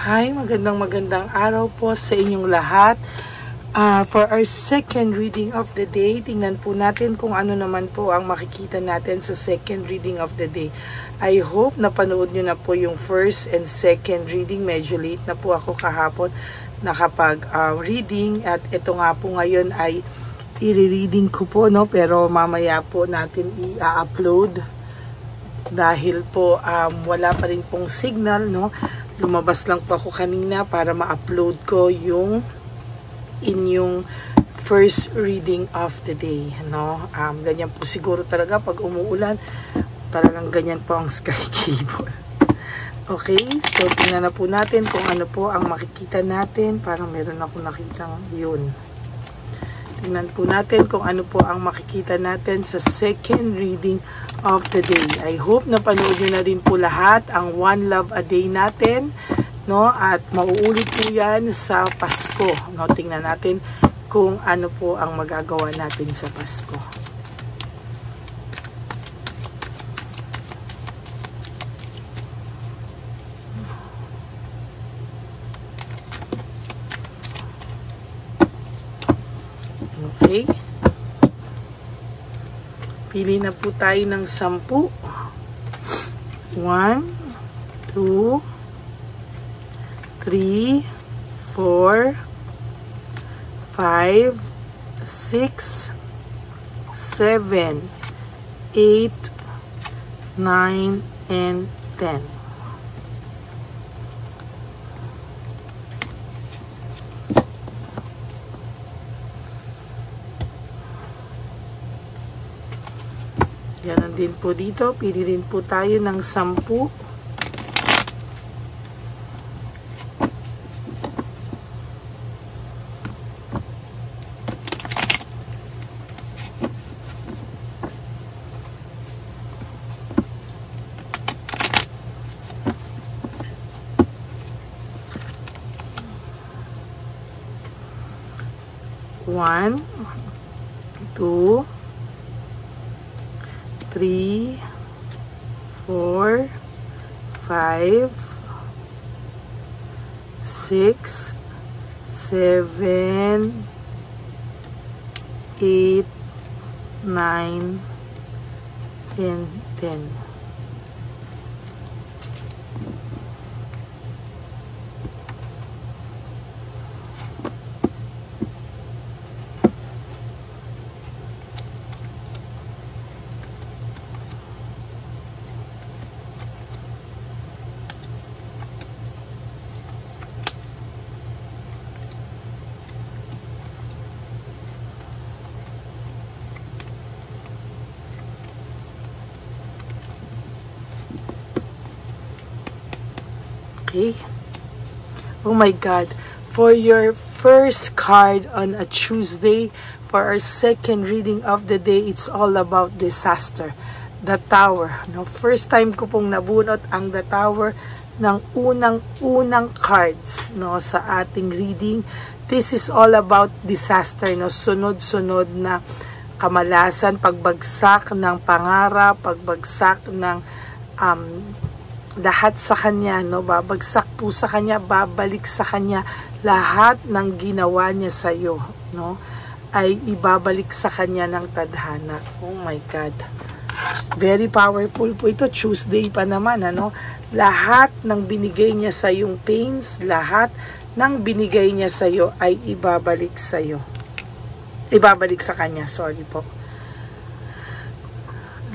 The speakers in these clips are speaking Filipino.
Hi, magandang araw po sa inyong lahat. For our second reading of the day, tingnan po natin kung ano naman po ang makikita natin sa second reading of the day. I hope napanood nyo na po yung first and second reading. Medyo late na po ako kahapon nakapag-reading at ito nga po ngayon ay i-reading ko po, no? Pero mamaya po natin i-upload dahil po wala pa rin pong signal, no? Lumabas lang po ako kanina para ma-upload ko yung inyong first reading of the day, no? Ganyan po siguro talaga pag umuulan, talagang ganyan po ang sky cable. Okay, so tingnan na po natin kung ano po ang makikita natin. Parang meron ako nakitang yun. Tingnan po natin kung ano po ang makikita natin sa second reading of the day. I hope napanood nyo na din po lahat ang One Love a Day natin, no? At mauulit po yan sa Pasko, no? Tingnan natin kung ano po ang magagawa natin sa Pasko. Okay. Pili na po tayo ng 10. 1, 2, 3, 4, 5, 6, 7, 8, 9, and 10. Ganon din po dito. Pili rin po tayo ng 10. 1, 2, 3, 4, 5, 6, 7, 8, 9, and 10. Okay. Oh my God. For your first card on a Tuesday, for our second reading of the day, it's all about disaster. The Tower. No? First time ko pong nabunot ang The Tower ng unang cards, no, sa ating reading. This is all about disaster. No? Sunod-sunod na kamalasan, pagbagsak ng pangarap, pagbagsak ng lahat sa kanya, no? Babagsak po sa kanya, babalik sa kanya. Lahat ng ginawa niya sa iyo, no, ay ibabalik sa kanya ng tadhana. Oh my God. Very powerful po ito. Tuesday pa naman, ano? Lahat ng binigay niya sa yung pains, lahat ng binigay niya sa iyo ay ibabalik sa iyo. Ibabalik sa kanya, sorry po.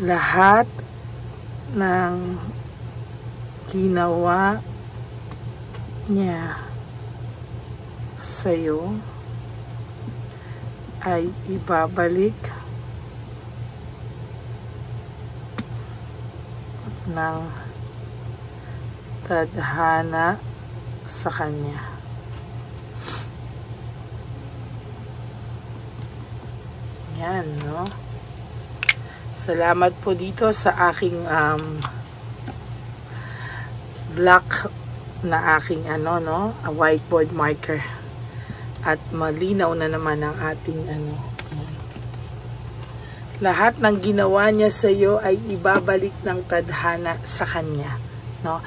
Lahat ng ginawa niya sa'yo ay ibabalik ng tadhana sa kanya. Yan, no? Salamat po dito sa aking black na aking no, a whiteboard marker. At malinaw na naman ang ating Lahat ng ginawa niya sa iyo ay ibabalik ng tadhana sa kanya. no?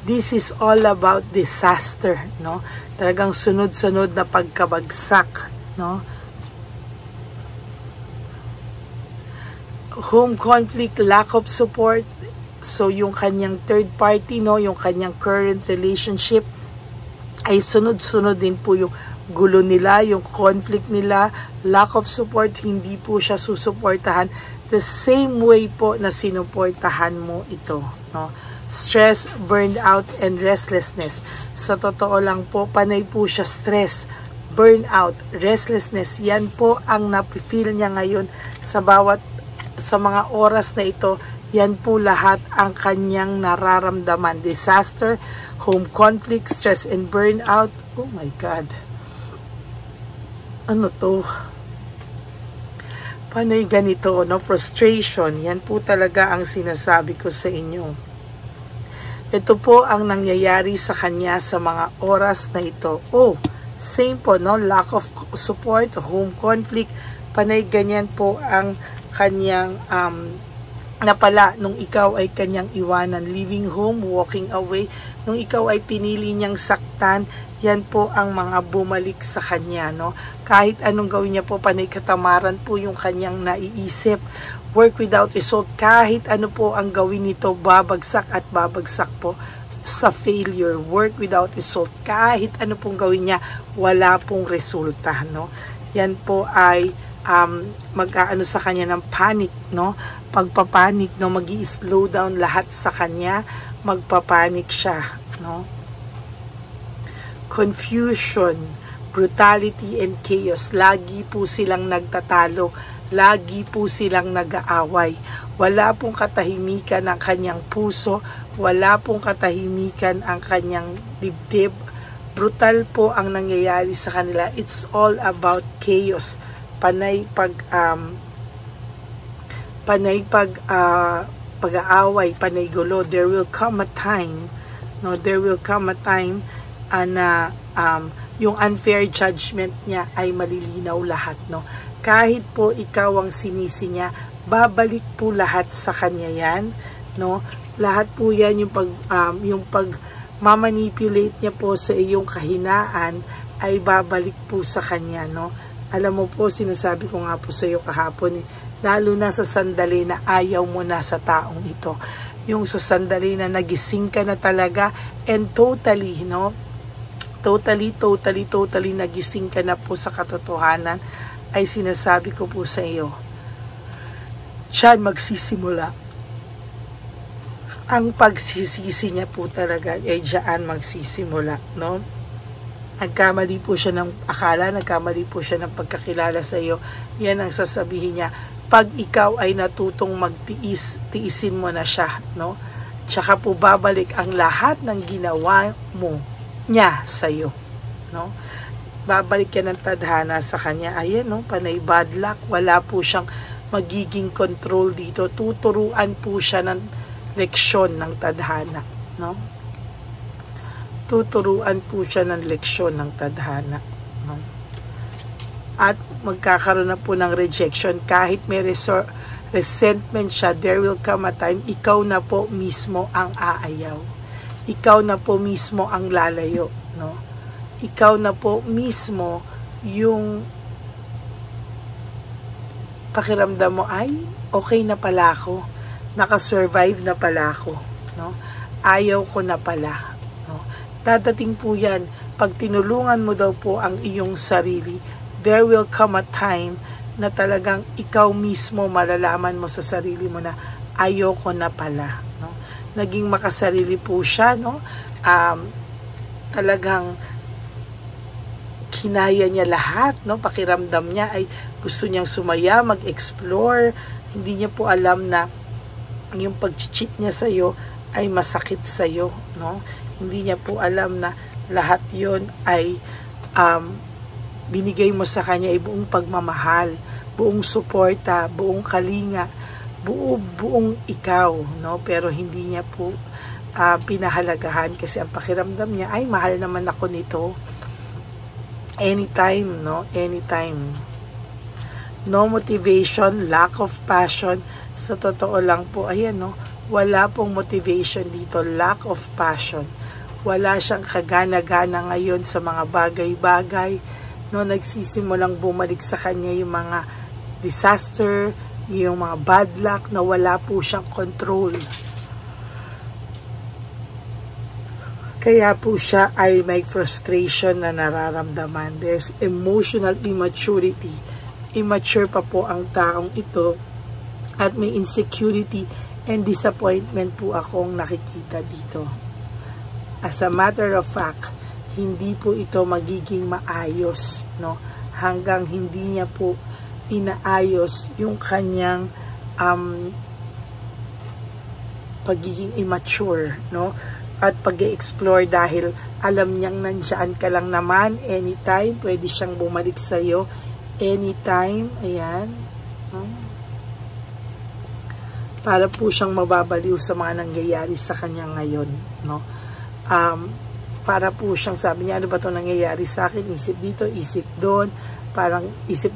This is all about disaster, no? Talagang sunod-sunod na pagkabagsak, no? Home conflict, lack of support. So yung kanyang third party, no, yung kanyang current relationship ay sunod-sunod din po yung gulo nila, yung conflict nila, lack of support, hindi po siya susuportahan the same way po na sinuportahan mo ito, no? Stress, burned out, and restlessness. Sa totoo lang po, panay po siya stress, burnout, restlessness. Yan po ang napifeel niya ngayon sa mga oras na ito. Yan po lahat ang kanyang nararamdaman. Disaster, home conflict, stress, and burnout. Oh my God. Ano to? Panay ganito, no? Frustration. Yan po talaga ang sinasabi ko sa inyo. Ito po ang nangyayari sa kanya sa mga oras na ito. Oh, same po, no? Lack of support, home conflict. Panay ganyan po ang kanyang napala nung ikaw ay kanyang iwanan, leaving home, walking away. Nung ikaw ay pinili niyang saktan, yan po ang mga bumalik sa kanya, no? Kahit anong gawin niya po, panay katamaran po yung kanyang naiisip. Work without result, kahit ano po ang gawin nito, babagsak at babagsak po sa failure. Work without result, kahit ano pong gawin niya, wala pong resulta, no? Yan po ay mag-aano sa kanya ng panic, no? Pagpapanik, no? Magi-slow down lahat sa kanya, magpapanik siya, no? Confusion, brutality, and chaos. Lagi po silang nagtatalo. Lagi po silang nag-aaway. Wala pong katahimikan ang kanyang puso. Wala pong katahimikan ang kanyang dibdib. Brutal po ang nangyayari sa kanila. It's all about chaos. Panay pag-aaway, panay gulo. There will come a time, no? There will come a time na yung unfair judgment niya ay malilinaw lahat, no? Kahit po ikaw ang sinisi niya, babalik po lahat sa kanya yan, no? Lahat po yan, yung pag mamanipulate niya po sa iyong kahinaan ay babalik po sa kanya, no? Alam mo po, sinasabi ko nga po sa iyo kahapon, lalo na sa sandali na ayaw mo na sa taong ito. Yung sa sandali na nagising ka na talaga and totally, no? Totally nagising ka na po sa katotohanan, ay sinasabi ko po sa iyo, siya magsisimula. Ang pagsisisi niya po talaga ay diyan magsisimula, no? Nagkamali po siya ng akala, nagkamali po siya ng pagkakilala sa iyo. Yan ang sasabihin niya. Pag ikaw ay natutong magtiis, tiisin mo na siya, no? Tsaka po babalik ang lahat ng ginawa mo niya sa iyo, no? Babalik yan ng tadhana sa kanya. Ayan, no? Panay bad luck. Wala po siyang magiging control dito. Tuturuan po siya ng leksyon ng tadhana, no? Tuturuan po siya ng leksyon ng tadhana, no? At magkakaroon na po ng rejection. Kahit may resentment siya, there will come a time, ikaw na po mismo ang aayaw. Ikaw na po mismo ang lalayo, no? Ikaw na po mismo yung pakiramdam mo, ay, okay na pala ako. Nakasurvive na pala ako, no? Ayaw ko na pala, no? Dadating po yan. Pag tinulungan mo daw po ang iyong sarili, there will come a time na talagang ikaw mismo malalaman mo sa sarili mo na ayaw ko na pala, no? Naging makasarili po siya, no? Talagang kinaya niya lahat, no? Pakiramdam niya ay gusto niyang sumaya, mag-explore. Hindi niya po alam na yung pag-cheat niya sa iyo ay masakit sa iyo, no? Hindi niya po alam na lahat yon ay binigay mo sa kanya ay buong pagmamahal, buong suporta, buong kalinga, buong ikaw, no? Pero hindi niya po pinahalagahan kasi ang pakiramdam niya ay mahal naman ako nito. Anytime, no? Anytime. No motivation, lack of passion. Sa totoo lang po, ayan, no? Wala pong motivation dito, lack of passion. Wala siyang kagana-gana ngayon sa mga bagay-bagay. No, nagsisimulang bumalik sa kanya yung mga disaster, yung mga bad luck na wala po siyang control. Kaya po siya ay may frustration na nararamdaman. There's emotional immaturity. Immature pa po ang taong ito at may insecurity and disappointment po akong nakikita dito. As a matter of fact, hindi po ito magiging maayos, no? Hanggang hindi niya po inaayos yung kanyang pagiging immature, no? At pag-explore dahil alam niyang nandiyan ka lang naman anytime, pwede siyang bumalik sa'yo anytime, ayan. Para po siyang mababaliw sa mga nangyayari sa kanya ngayon, no? Para po siyang sabi niya, ano ba itong nangyayari sa akin? Isip dito, isip doon. Parang isip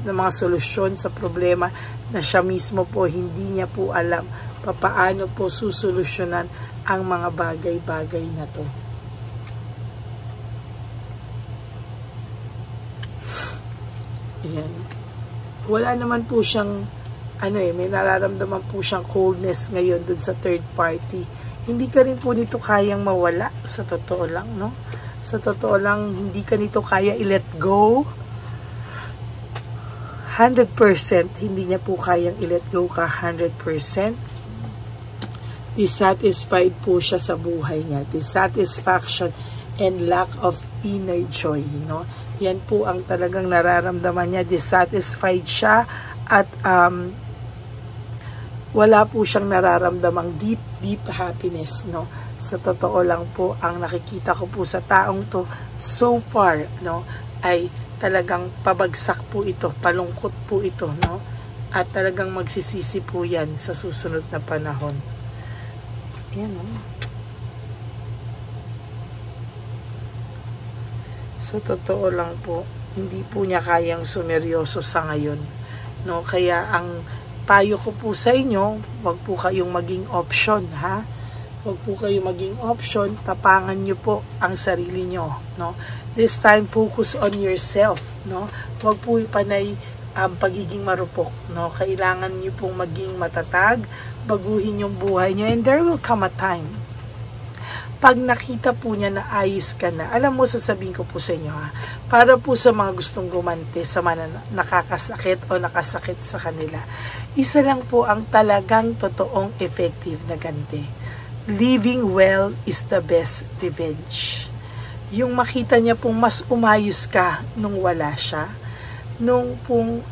ng mga solusyon sa problema na siya mismo po hindi niya po alam paano po susolusyonan ang mga bagay-bagay na to. Ayan. Wala naman po siyang may nararamdaman po siyang coldness ngayon dun sa third party. Hindi ka rin po nito kayang mawala, sa totoo lang, no? Sa totoo lang, hindi ka nito kaya i-let go. 100%, hindi niya po kayang i-let go ka 100%. Dissatisfied po siya sa buhay niya. Dissatisfaction and lack of inner joy, no? Yan po ang talagang nararamdaman niya. Dissatisfied siya at wala po siyang nararamdamang deep happiness, no? Sa totoo lang po, ang nakikita ko po sa taong to so far, no, ay talagang pabagsak po ito, palungkot po ito, no? At talagang magsisisi po yan sa susunod na panahon. Ayan, no? Sa totoo lang po, hindi po niya kayang sumeryoso sa ngayon, no? Kaya ang payo ko po sa inyo, wag po kayong maging option, ha? Wag po kayong maging option, tapangan nyo po ang sarili nyo, no? This time, focus on yourself, no? Wag po panay pagiging marupok, no? Kailangan nyo pong maging matatag, baguhin yung buhay nyo, and there will come a time. Pag nakita po niya na ayos ka na, alam mo, sasabihin ko po sa inyo, ha? Para po sa mga gustong gumante sa mga nakakasakit o nakasakit sa kanila, isa lang po ang talagang totoong effective na ganti. Living well is the best revenge. Yung makita niya pong mas umayos ka nung wala siya, nung pong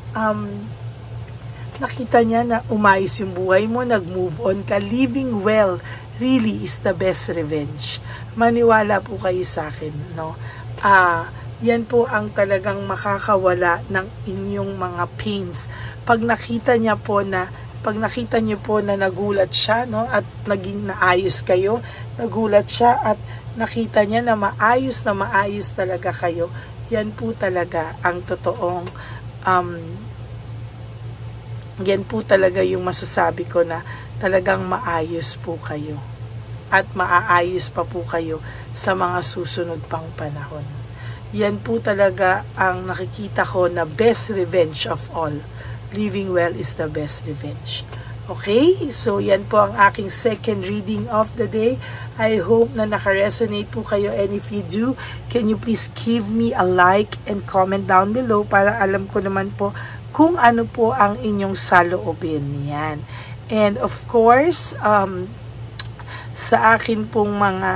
nakita niya na umayos yung buhay mo, nag-move on ka, living well really is the best revenge. Maniwala po kayo sa akin, no? Yan po ang talagang makakawala ng inyong mga pains. Pag nakita niyo po na nagulat siya, no, at naging naayos kayo, nagulat siya at nakita niya na maayos talaga kayo, yan po talaga ang totoong yan po talaga yung masasabi ko na talagang maayos po kayo at maaayos pa po kayo sa mga susunod pang panahon. Yan po talaga ang nakikita ko na best revenge of all. Living well is the best revenge. Okay? So, yan po ang aking second reading of the day. I hope na naka-resonate po kayo, and if you do, can you please give me a like and comment down below para alam ko naman po kung ano po ang inyong saloobin. Yan. And of course, sa akin pong mga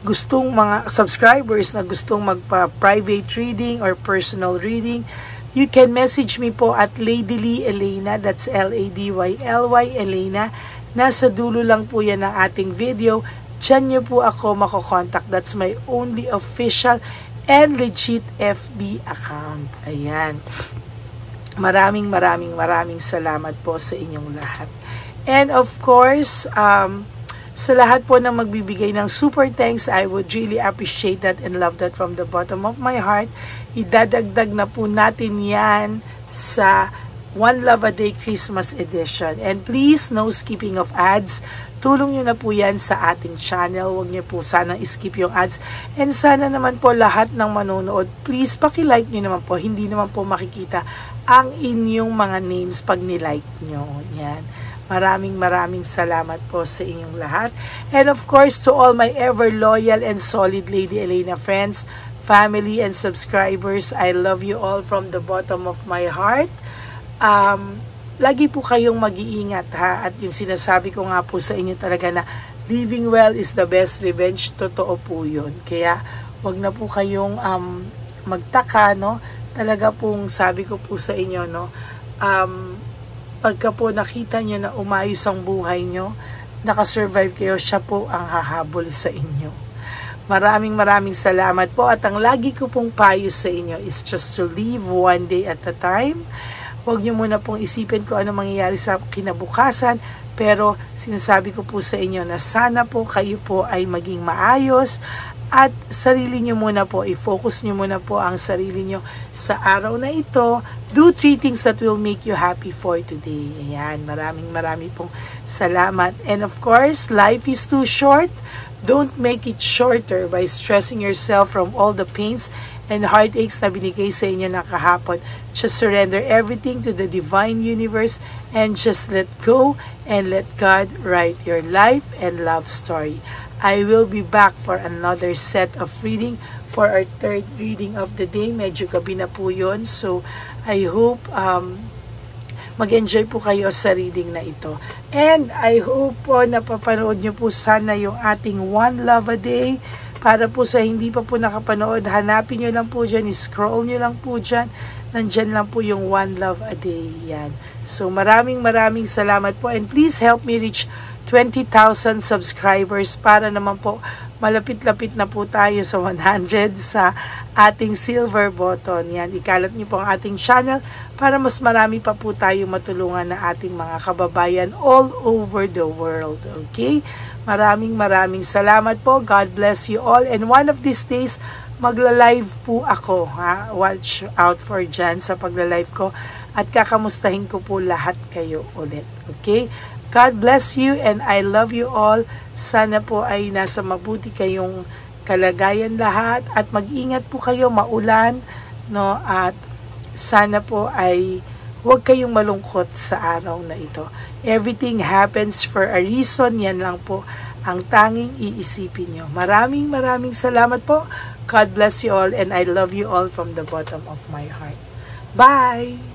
gustong mga subscribers na gustong magpa-private reading or personal reading, you can message me po at Ladyly Elena, that's L-A-D-Y-L-Y Elena. Nasa dulo lang po yan ng ating video. Diyan nyo po ako makokontak. That's my only official and legit FB account. Ayan. Maraming salamat po sa inyong lahat. And of course, sa lahat po na magbibigay ng super thanks, I would really appreciate that and love that from the bottom of my heart. Idadagdag na po natin yan sa One Love a Day Christmas Edition. And please, no skipping of ads. Tulong nyo na po yan sa ating channel. Huwag nyo po sana skip yung ads. And sana naman po lahat ng manonood, please pakilike nyo naman po. Hindi naman po makikita ang inyong mga names pag nilike nyo. Yan. Maraming salamat po sa inyong lahat. And of course, to all my ever loyal and solid Lady Elena friends, family and subscribers, I love you all from the bottom of my heart. Lagi po kayong mag-iingat ha, at yung sinasabi ko nga po sa inyo talaga na living well is the best revenge. Totoo po yun. Kaya wag na po kayong magtaka, no? Talaga pong sabi ko po sa inyo, no, pagka po nakita nyo na umayos ang buhay nyo, nakasurvive kayo, siya po ang hahabol sa inyo. Maraming salamat po, at ang lagi ko pong payo sa inyo is just to live one day at a time. Huwag nyo muna pong isipin kung ano mangyayari sa kinabukasan, pero sinasabi ko po sa inyo na sana po kayo po ay maging maayos, at sarili nyo muna po, i-focus nyo muna po ang sarili nyo sa araw na ito. Do 3 things that will make you happy for today. Ayan, maraming pong salamat. And of course, life is too short. Don't make it shorter by stressing yourself from all the pains and heartaches na binigay sa inyo na kahapon. Just surrender everything to the divine universe and just let go and let God write your life and love story. I will be back for another set of reading for our 3rd reading of the day. Medyo gabi na po yun. So, I hope mag-enjoy po kayo sa reading na ito. And I hope po napapanood nyo po sana yung ating One Love a Day. Para po sa hindi pa po nakapanood, hanapin nyo lang po dyan, scroll nyo lang po dyan. Nandyan lang po yung One Love a Day. Yan. So maraming salamat po. And please help me reach 20,000 subscribers para naman po malapit-lapit na po tayo sa 100 sa ating silver button. Yan, ikalat niyo po ang ating channel para mas marami pa po tayo matulungan na ating mga kababayan all over the world. Okay? Maraming salamat po. God bless you all. And one of these days, magla-live po ako. Ha? Watch out for dyan sa pagla-live ko. At kakamustahin ko po lahat kayo ulit. Okay? God bless you and I love you all. Sana po ay nasa mabuti kayong kalagayan lahat. At mag-ingat po kayo, maulan. No? At sana po ay huwag kayong malungkot sa araw na ito. Everything happens for a reason. Yan lang po ang tanging iisipin nyo. Maraming salamat po. God bless you all and I love you all from the bottom of my heart. Bye!